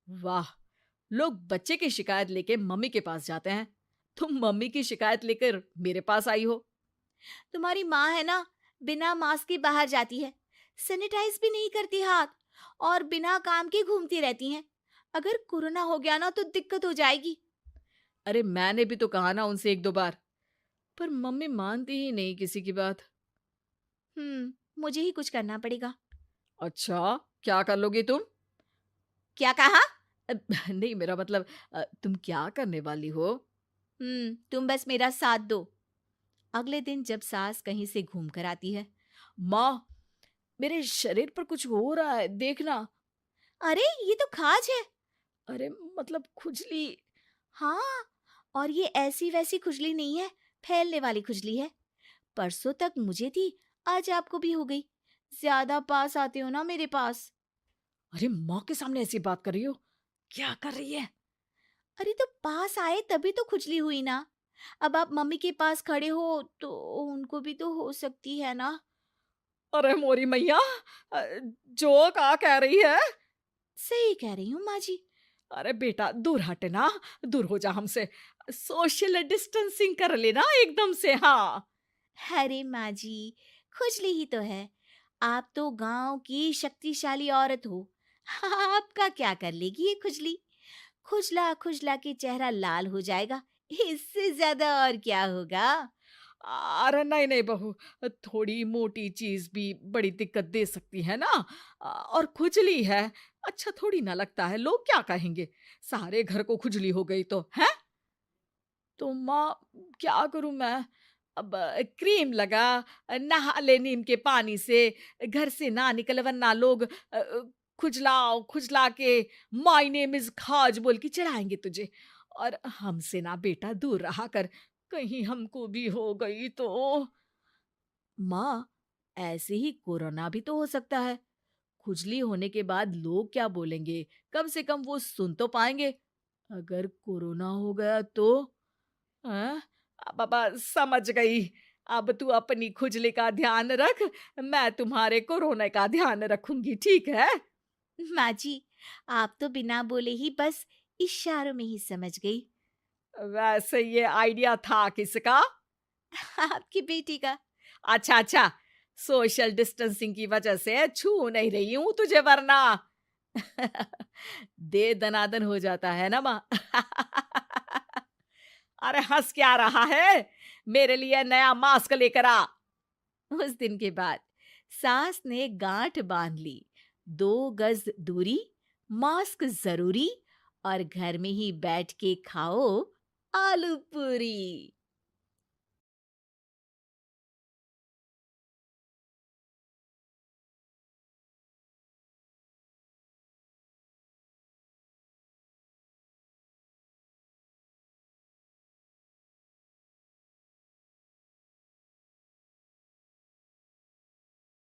वाह! लोग बच्चे की शिकायत लेके मम्मी के पास जाते हैं। तुम मम्मी की शिकायत लेकर मेरे पास आई हो। तुम्हारी माँ है ना, बिना मास्क के बाहर जाती है, सैनिटाइज भी नहीं करती हाथ और बिना काम के घूमती रहती हैं। अगर कोरोना हो गया ना तो दिक्कत हो जाएगी। अरे मैंने भी तो कहा ना उनसे 1-2 बार, पर मम्मी मानती ही नहीं किसी की बात। मुझे ही कुछ करना पड़ेगा। अच्छा, क्या कर लोगी तुम? क्या कहा? अ, नहीं मेरा मतलब तुम क्या करने वाली हो? तुम बस मेरा साथ दो। अगले दिन जब सास कहीं से घूम कर आती है। माँ, मेरे शरीर पर कुछ हो रहा है, देखना। अरे ये तो खाज है। अरे मतलब खुजली। हाँ, और ये ऐसी वैसी खुजली नहीं है, फैलने वाली खुजली है। परसों तक मुझे थी, आज आपको भी हो गई। ज्यादा पास आते हो ना मेरे पास। अरे माँ के सामने ऐसी बात कर रही हो? क्या कर रही है? अरे तो पास आए तभी तो खुजली हुई ना। अब आप मम्मी के पास खड़े हो तो उनको भी तो हो सकती है ना। अरे मोरी मैया, अ, जो का कह रही है? सही कह रही हूँ माँ जी। अरे बेटा दूर हट ना, दूर हो जा हमसे। सोशल डिस्टेंसिंग कर लेना एकदम से। हाँ। अरे माँ जी, खुजली ही तो है। आप तो गांव की शक्तिशाली औरत हो। आपका क्या कर लेगी ये खुजली? खुजला खुजला के चेहरा लाल हो जाएगा। इससे ज्यादा और क्या होगा? अरे नहीं नहीं बहू, थोड़ी मोटी चीज भी बड़ी दिक्कत दे सकती है ना। और खुजली है, अच्छा थोड़ी ना लगता है, लोग क्या कहेंगे? सारे घर को खुजली हो गई तो है। तो माँ, क्या करूं मैं? अब क्रीम लगा, नहा ले नीम के पानी से, घर से ना निकल वरना लोग खुजलाओ खुजला के माय नेम इज खाज बोल के चढ़ाएंगे तुझे। और हमसे ना बेटा दूर रहा कर, कहीं हमको भी हो गई तो। माँ, ऐसे ही कोरोना भी तो हो सकता है। खुजली होने के बाद लोग क्या बोलेंगे, कम से कम वो सुन तो पाएंगे। अगर कोरोना हो गया तो? हाँ, बाबा समझ गई। अब तू अपनी खुजली का ध्यान रख, मैं तुम्हारे कोरोना का ध्यान रखूंगी, ठीक है? माँ जी, आप तो बिना बोले ही बस इशारों में ही समझ गई। वैसे ये आइडिया था किसका? आपकी बेटी का। अच्छा अच्छा, सोशल डिस्टेंसिंग की वजह से छू नहीं रही हूं तुझे वरना। दे दनादन हो जाता है ना माँ। अरे हंस क्या रहा है? मेरे लिए नया मास्क लेकर आ। उस दिन के बाद सास ने गांठ बांध ली। 2 गज दूरी, मास्क जरूरी और घर में ही बैठ के खाओ आलू पूरी।